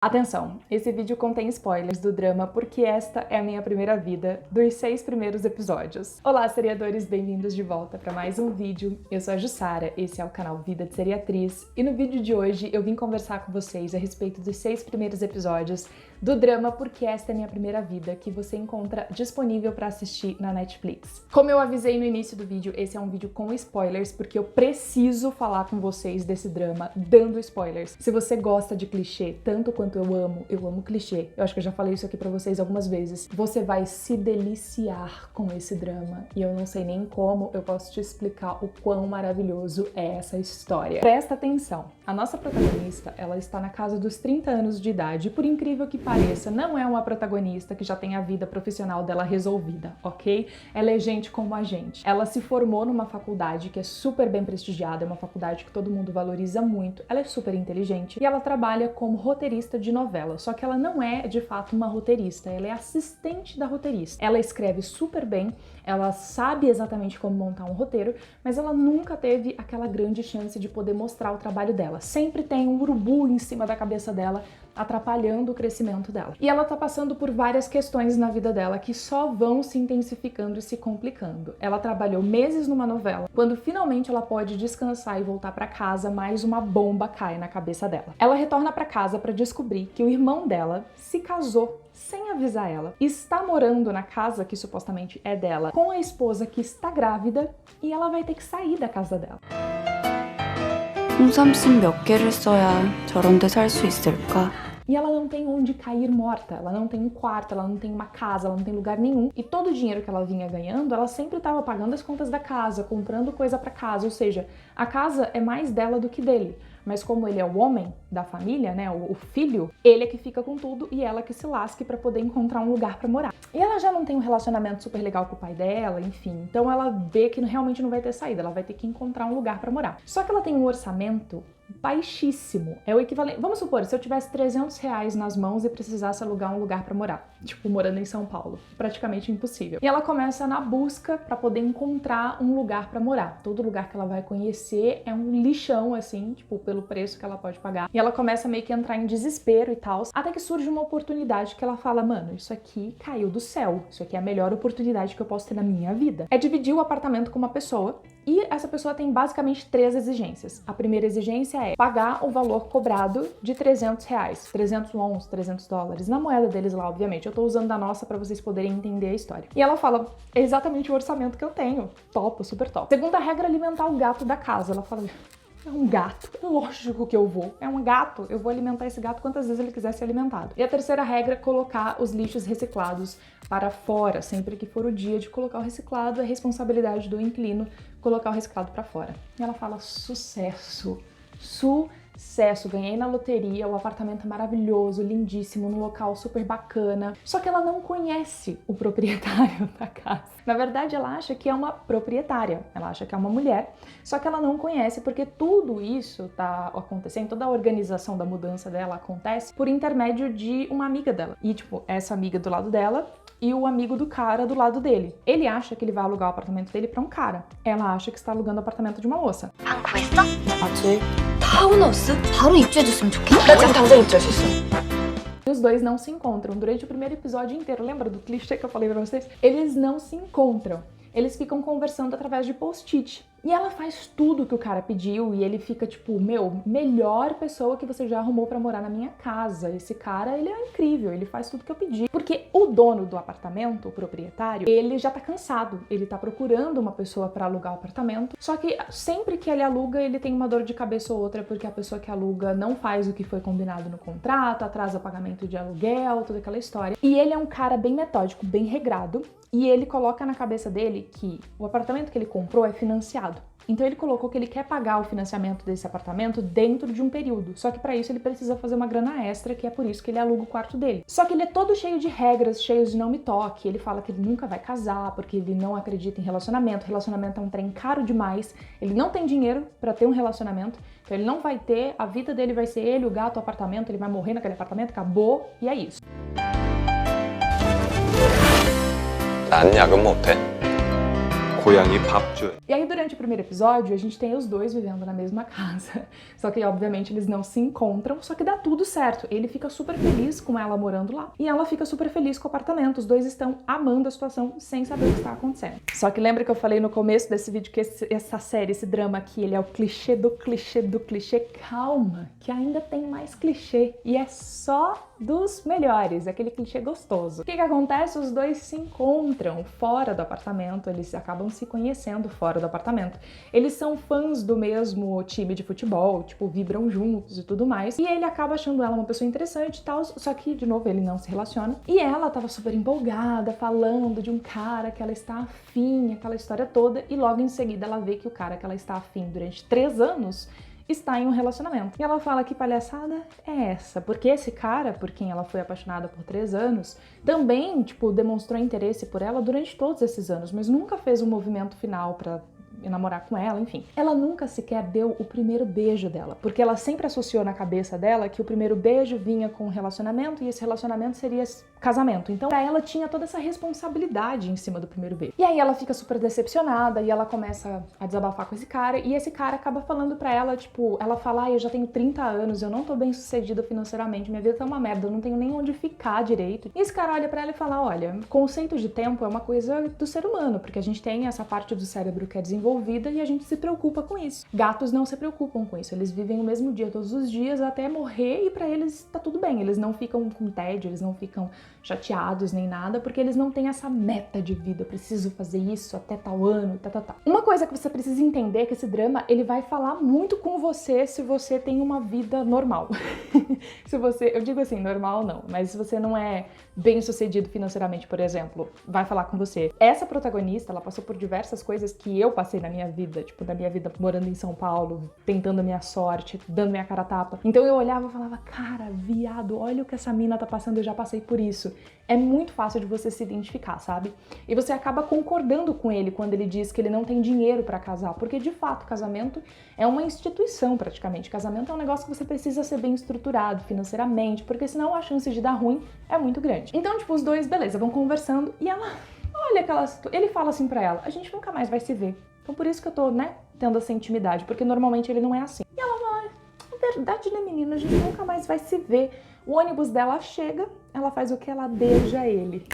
Atenção, esse vídeo contém spoilers do drama Porque Esta é a Minha Primeira Vida, dos 6 primeiros episódios. Olá, seriadores, bem-vindos de volta para mais um vídeo. Eu sou a Jussara, esse é o canal Vida de Seriatriz, e no vídeo de hoje eu vim conversar com vocês a respeito dos 6 primeiros episódios do drama Porque Esta é a Minha Primeira Vida, que você encontra disponível para assistir na Netflix. Como eu avisei no início do vídeo, esse é um vídeo com spoilers, porque eu preciso falar com vocês desse drama dando spoilers. Se você gosta de clichê, tanto quanto eu amo clichê, eu acho que eu já falei isso aqui pra vocês algumas vezes, você vai se deliciar com esse drama, e eu não sei nem como eu posso te explicar o quão maravilhoso é essa história. Presta atenção, a nossa protagonista, ela está na casa dos 30 anos de idade, e por incrível que pareça, não é uma protagonista que já tem a vida profissional dela resolvida, ok? Ela é gente como a gente. Ela se formou numa faculdade que é super bem prestigiada, é uma faculdade que todo mundo valoriza muito, ela é super inteligente, e ela trabalha como roteirista de novela, só que ela não é de fato uma roteirista, ela é assistente da roteirista. Ela escreve super bem, ela sabe exatamente como montar um roteiro, mas ela nunca teve aquela grande chance de poder mostrar o trabalho dela. Sempre tem um urubu em cima da cabeça dela, atrapalhando o crescimento dela. E ela tá passando por várias questões na vida dela que só vão se intensificando e se complicando. Ela trabalhou meses numa novela, quando finalmente ela pode descansar e voltar pra casa, mais uma bomba cai na cabeça dela. Ela retorna pra casa pra descobrir que o irmão dela se casou sem avisar ela, está morando na casa que supostamente é dela, com a esposa que está grávida, e ela vai ter que sair da casa dela. 홍삼씨 몇 개를 써야 저런 데 살 수 있을까? E ela não tem onde cair morta, ela não tem um quarto, ela não tem uma casa, ela não tem lugar nenhum. E todo o dinheiro que ela vinha ganhando, ela sempre estava pagando as contas da casa, comprando coisa pra casa, ou seja, a casa é mais dela do que dele. Mas como ele é o homem da família, né, o filho, ele é que fica com tudo e ela que se lasque pra poder encontrar um lugar pra morar. E ela já não tem um relacionamento super legal com o pai dela, enfim, então ela vê que realmente não vai ter saída, ela vai ter que encontrar um lugar pra morar. Só que ela tem um orçamento baixíssimo. É o equivalente... Vamos supor, se eu tivesse 300 reais nas mãos e precisasse alugar um lugar pra morar. Tipo, morando em São Paulo. Praticamente impossível. E ela começa na busca pra poder encontrar um lugar pra morar. Todo lugar que ela vai conhecer é um lixão, assim, tipo, pelo preço que ela pode pagar. E ela começa meio que a entrar em desespero e tal. Até que surge uma oportunidade que ela fala, mano, isso aqui caiu do céu. Isso aqui é a melhor oportunidade que eu posso ter na minha vida. É dividir o apartamento com uma pessoa. E essa pessoa tem basicamente 3 exigências. A primeira exigência é pagar o valor cobrado de 300 reais, 300 wons, 300 dólares, na moeda deles lá, obviamente. Eu tô usando da nossa pra vocês poderem entender a história. E ela fala, é exatamente o orçamento que eu tenho. Topo, super top. Segunda regra, alimentar o gato da casa. Ela fala, é um gato, lógico que eu vou. É um gato, eu vou alimentar esse gato quantas vezes ele quiser ser alimentado. E a terceira regra, colocar os lixos reciclados para fora. Sempre que for o dia de colocar o reciclado, é responsabilidade do inquilino colocar o reciclado para fora. E ela fala, sucesso, sucesso, ganhei na loteria, o apartamento é maravilhoso, lindíssimo, num local super bacana. Só que ela não conhece o proprietário da casa. Na verdade, ela acha que é uma proprietária, ela acha que é uma mulher, só que ela não conhece porque tudo isso tá acontecendo, toda a organização da mudança dela acontece por intermédio de uma amiga dela. E, tipo, essa amiga do lado dela e o amigo do cara do lado dele. Ele acha que ele vai alugar o apartamento dele pra um cara. Ela acha que está alugando o apartamento de uma moça. 방 구했어? 아직 타운하우스? 바로 입주해줬으면 좋겠다. 나 지금 당장 입주할 수 있어. E os dois não se encontram durante o primeiro episódio inteiro. Lembra do clichê que eu falei pra vocês? Eles não se encontram. Eles ficam conversando através de post-it. E ela faz tudo que o cara pediu e ele fica tipo, meu, melhor pessoa que você já arrumou pra morar na minha casa. Esse cara, ele é incrível, ele faz tudo que eu pedi. Porque o dono do apartamento, o proprietário, ele já tá cansado. Ele tá procurando uma pessoa pra alugar o apartamento. Só que sempre que ele aluga, ele tem uma dor de cabeça ou outra porque a pessoa que aluga não faz o que foi combinado no contrato, atrasa pagamento de aluguel, toda aquela história. E ele é um cara bem metódico, bem regrado. E ele coloca na cabeça dele que o apartamento que ele comprou é financiado. Então ele colocou que ele quer pagar o financiamento desse apartamento dentro de um período. Só que para isso ele precisa fazer uma grana extra, que é por isso que ele aluga o quarto dele. Só que ele é todo cheio de regras, cheio de não me toque. Ele fala que ele nunca vai casar, porque ele não acredita em relacionamento. Relacionamento é um trem caro demais. Ele não tem dinheiro para ter um relacionamento. Então ele não vai ter, a vida dele vai ser ele, o gato, o apartamento. Ele vai morrer naquele apartamento, acabou, e é isso. 난 야근 못해. 고양이 밥 줘요. E aí, durante o primeiro episódio, a gente tem os dois vivendo na mesma casa. Só que, obviamente, eles não se encontram, só que dá tudo certo. Ele fica super feliz com ela morando lá e ela fica super feliz com o apartamento. Os dois estão amando a situação sem saber o que está acontecendo. Só que lembra que eu falei no começo desse vídeo que essa série, esse drama aqui, ele é o clichê do clichê do clichê? Calma, que ainda tem mais clichê e é só dos melhores, aquele clichê gostoso. O que acontece? Os dois se encontram fora do apartamento, eles acabam se conhecendo fora do apartamento. Eles são fãs do mesmo time de futebol, tipo, vibram juntos e tudo mais. E ele acaba achando ela uma pessoa interessante e tal, só que, de novo, ele não se relaciona. E ela tava super empolgada, falando de um cara que ela está afim, aquela história toda, e logo em seguida ela vê que o cara que ela está afim durante 3 anos está em um relacionamento. E ela fala: que palhaçada é essa? Porque esse cara, por quem ela foi apaixonada por 3 anos, também, tipo, demonstrou interesse por ela durante todos esses anos, mas nunca fez um movimento final pra namorar com ela, enfim. Ela nunca sequer deu o primeiro beijo dela, porque ela sempre associou na cabeça dela que o primeiro beijo vinha com um relacionamento e esse relacionamento seria casamento. Então, pra ela tinha toda essa responsabilidade em cima do primeiro beijo. E aí ela fica super decepcionada e ela começa a desabafar com esse cara e esse cara acaba falando pra ela, tipo, ela fala: eu já tenho 30 anos, eu não tô bem sucedida financeiramente, minha vida tá uma merda, eu não tenho nem onde ficar direito. E esse cara olha pra ela e fala: olha, conceito de tempo é uma coisa do ser humano, porque a gente tem essa parte do cérebro que é desenvolvida e a gente se preocupa com isso. Gatos não se preocupam com isso, eles vivem o mesmo dia todos os dias até morrer e pra eles tá tudo bem, eles não ficam com tédio, eles não ficam chateados nem nada, porque eles não têm essa meta de vida: eu preciso fazer isso até tal ano, tá. Uma coisa que você precisa entender é que esse drama, ele vai falar muito com você se você tem uma vida normal. Se você, eu digo assim, normal não, mas se você não é bem sucedido financeiramente, por exemplo, vai falar com você. Essa protagonista, ela passou por diversas coisas que eu passei na minha vida, tipo, na minha vida morando em São Paulo, tentando a minha sorte, dando minha cara a tapa. Então eu olhava e falava: cara, viado, olha o que essa mina tá passando, eu já passei por isso. É muito fácil de você se identificar, sabe? E você acaba concordando com ele quando ele diz que ele não tem dinheiro pra casar, porque de fato, casamento é uma instituição praticamente. Casamento é um negócio que você precisa ser bem estruturado financeiramente, porque senão a chance de dar ruim é muito grande. Então, tipo, os dois, beleza, vão conversando e ela olha aquela situação. Ele fala assim pra ela: a gente nunca mais vai se ver. Então por isso que eu tô, né, tendo essa intimidade, porque normalmente ele não é assim. E ela fala: é verdade, né, menina? A gente nunca mais vai se ver. O ônibus dela chega, ela faz o que? Ela beija ele.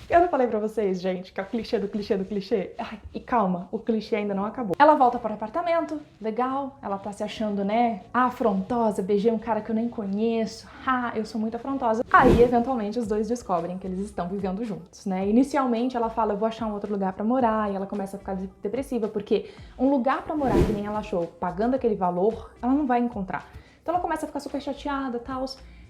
Eu não falei pra vocês, gente, que é o clichê do clichê do clichê? Ai, e calma, o clichê ainda não acabou. Ela volta para o apartamento, legal, ela tá se achando, né, afrontosa, beijei um cara que eu nem conheço, eu sou muito afrontosa. Aí, eventualmente, os dois descobrem que eles estão vivendo juntos, né? Inicialmente, ela fala: eu vou achar um outro lugar pra morar, e ela começa a ficar depressiva, porque um lugar pra morar que nem ela achou, pagando aquele valor, ela não vai encontrar. Então ela começa a ficar super chateada e tal.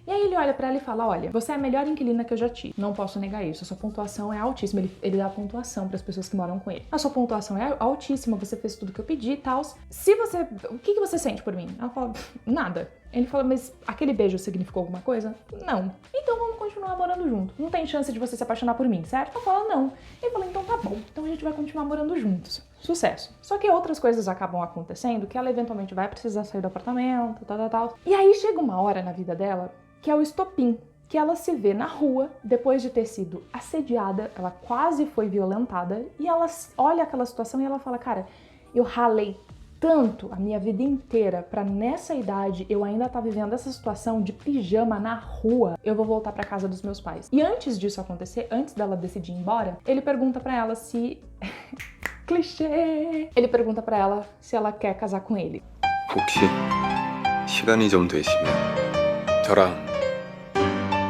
E aí ele olha pra ela e fala: olha, você é a melhor inquilina que eu já tive. Não posso negar isso, a sua pontuação é altíssima. Ele dá pontuação pras pessoas que moram com ele. A sua pontuação é altíssima, você fez tudo que eu pedi e tal. Se você... O que você sente por mim? Ela fala: nada. Ele fala: mas aquele beijo significou alguma coisa? Não. Então vamos continuar morando junto. Não tem chance de você se apaixonar por mim, certo? Ela fala: não. Ele fala: então tá bom. Então a gente vai continuar morando juntos. Sucesso. Só que outras coisas acabam acontecendo, que ela eventualmente vai precisar sair do apartamento, tal. E aí chega uma hora na vida dela que é o estopim, que ela se vê na rua, depois de ter sido assediada, ela quase foi violentada, e ela olha aquela situação e ela fala: cara, eu ralei tanto a minha vida inteira pra nessa idade eu ainda tá vivendo essa situação de pijama na rua, eu vou voltar pra casa dos meus pais. E antes disso acontecer, antes dela decidir ir embora, ele pergunta pra ela se... clichê! Ele pergunta pra ela se ela quer casar com ele. 혹시 시간이 좀 되시면 저랑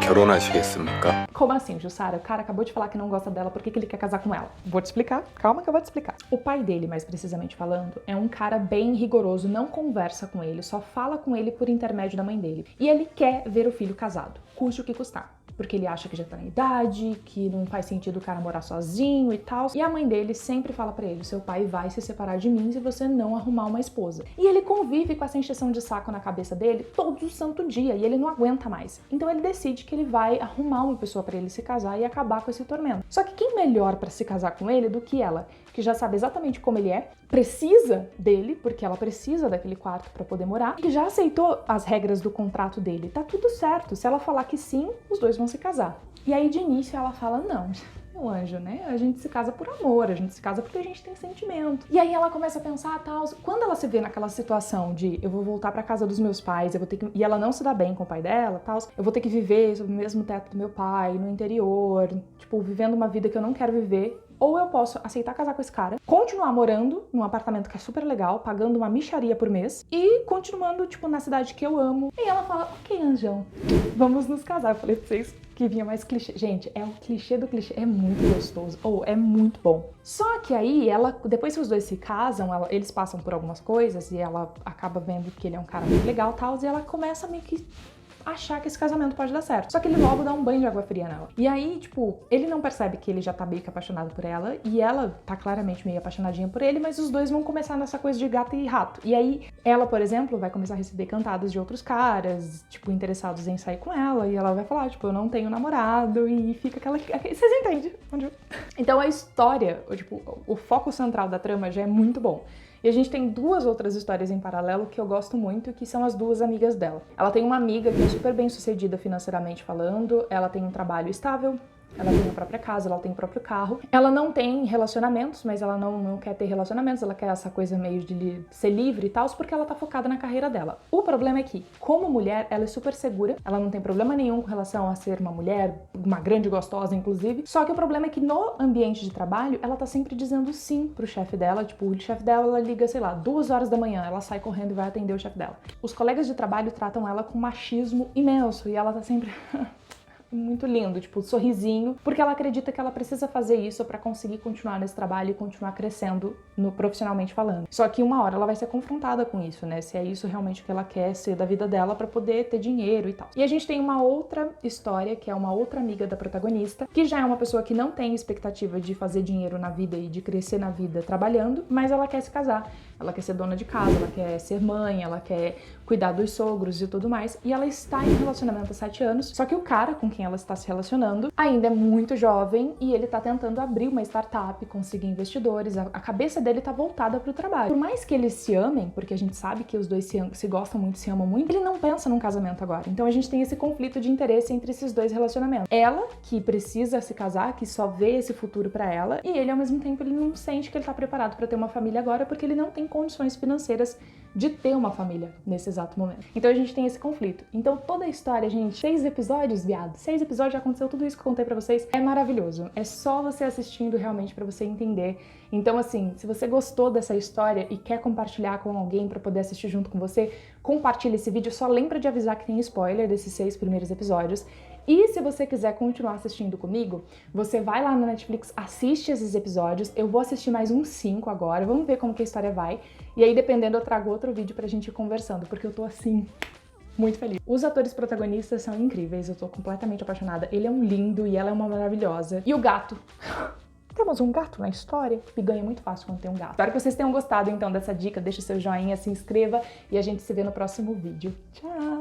결혼하시겠습니까? Como assim, Jussara? O cara acabou de falar que não gosta dela, por que ele quer casar com ela? Vou te explicar, calma que eu vou te explicar. O pai dele, mais precisamente falando, é um cara bem rigoroso, não conversa com ele, só fala com ele por intermédio da mãe dele. E ele quer ver o filho casado, custe o que custar. Porque ele acha que já tá na idade, que não faz sentido o cara morar sozinho e tal. E a mãe dele sempre fala pra ele: seu pai vai se separar de mim se você não arrumar uma esposa. E ele convive com essa encheção de saco na cabeça dele todo santo dia, e ele não aguenta mais. Então ele decide que ele vai arrumar uma pessoa pra ele se casar e acabar com esse tormento. Só que quem melhor pra se casar com ele do que ela, que já sabe exatamente como ele é, precisa dele, porque ela precisa daquele quarto pra poder morar, e já aceitou as regras do contrato dele. Tá tudo certo, se ela falar que sim, os dois vão se casar. E aí de início ela fala: não, meu anjo, né? A gente se casa por amor, a gente se casa porque a gente tem sentimento. E aí ela começa a pensar, tal, quando ela se vê naquela situação de eu vou voltar pra casa dos meus pais, eu vou ter que... e ela não se dá bem com o pai dela, tal, eu vou ter que viver sob o mesmo teto do meu pai, no interior, tipo, vivendo uma vida que eu não quero viver. Ou eu posso aceitar casar com esse cara, continuar morando num apartamento que é super legal, pagando uma mixaria por mês e continuando, tipo, na cidade que eu amo. E ela fala, ok, anjão, vamos nos casar. Eu falei pra vocês que vinha mais clichê. Gente, é o clichê do clichê, é muito gostoso, ou é muito bom. Só que aí, ela, depois que os dois se casam, eles passam por algumas coisas e ela acaba vendo que ele é um cara muito legal e tal, e ela começa meio que achar que esse casamento pode dar certo. Só que ele logo dá um banho de água fria nela. E aí, tipo, ele não percebe que ele já tá meio que apaixonado por ela, e ela tá claramente meio apaixonadinha por ele, mas os dois vão começar nessa coisa de gato e rato. E aí, ela, por exemplo, vai começar a receber cantadas de outros caras, tipo, interessados em sair com ela, e ela vai falar, tipo, eu não tenho namorado, e fica aquela... Vocês entendem? Então a história, tipo, o foco central da trama já é muito bom. E a gente tem duas outras histórias em paralelo que eu gosto muito, que são as duas amigas dela. Ela tem uma amiga que é super bem sucedida financeiramente falando, ela tem um trabalho estável, ela tem a própria casa, ela tem o próprio carro. Ela não tem relacionamentos, mas ela não quer ter relacionamentos, ela quer essa coisa meio de ser livre e tal, porque ela tá focada na carreira dela. O problema é que, como mulher, ela é super segura, ela não tem problema nenhum com relação a ser uma mulher, uma grande gostosa, inclusive. Só que o problema é que no ambiente de trabalho, ela tá sempre dizendo sim pro chefe dela. Tipo, o chefe dela, ela liga, sei lá, 2 horas da manhã, ela sai correndo e vai atender o chefe dela. Os colegas de trabalho tratam ela com machismo imenso e ela tá sempre... muito lindo, tipo, sorrisinho, porque ela acredita que ela precisa fazer isso pra conseguir continuar nesse trabalho e continuar crescendo profissionalmente falando. Só que uma hora ela vai ser confrontada com isso, né? Se é isso realmente que ela quer ser da vida dela pra poder ter dinheiro e tal. E a gente tem uma outra história, que é uma outra amiga da protagonista, que já é uma pessoa que não tem expectativa de fazer dinheiro na vida e de crescer na vida trabalhando, mas ela quer se casar. Ela quer ser dona de casa, ela quer ser mãe, ela quer cuidar dos sogros e tudo mais. E ela está em relacionamento há 7 anos, só que o cara com quem ela está se relacionando ainda é muito jovem e ele tá tentando abrir uma startup, conseguir investidores, a cabeça dele tá voltada pro trabalho. Por mais que eles se amem, porque a gente sabe que os dois se gostam muito, se amam muito, ele não pensa num casamento agora. Então a gente tem esse conflito de interesse entre esses dois relacionamentos. Ela, que precisa se casar, que só vê esse futuro pra ela, e ele, ao mesmo tempo, ele não sente que ele tá preparado pra ter uma família agora, porque ele não tem condições financeiras de ter uma família nesse exato momento. Então a gente tem esse conflito. Então toda a história, gente, 6 episódios, viado. 6 episódios, já aconteceu tudo isso que eu contei pra vocês. É maravilhoso. É só você assistindo realmente pra você entender. Então, assim, se você gostou dessa história e quer compartilhar com alguém pra poder assistir junto com você, compartilha esse vídeo. Só lembra de avisar que tem spoiler desses 6 primeiros episódios. E se você quiser continuar assistindo comigo, você vai lá no Netflix, assiste esses episódios. Eu vou assistir mais uns 5 agora, vamos ver como que a história vai. E aí, dependendo, eu trago outro vídeo pra gente ir conversando, porque eu tô assim... muito feliz. Os atores protagonistas são incríveis, eu tô completamente apaixonada. Ele é um lindo e ela é uma maravilhosa. E o gato... temos um gato na história e ganha muito fácil quando tem um gato. Espero que vocês tenham gostado, então, dessa dica. Deixa seu joinha, se inscreva e a gente se vê no próximo vídeo. Tchau!